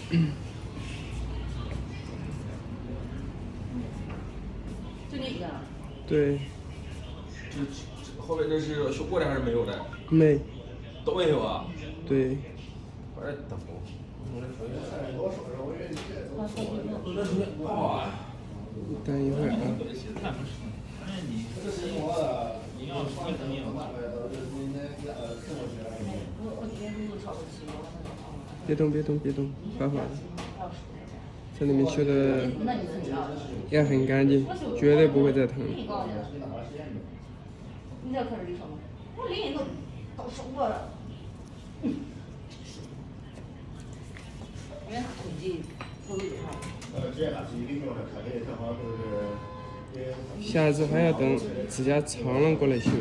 就你一个？对。这后面这是修过的还是没有的？没。都没有啊？对。快点等。等一会儿啊。别动，别动，别动，缓缓。这里面修的也很干净，绝对不会再疼。你这可是离手吗？我离都到手了。因为统计投入多少？下次还要等自家厂人过来修。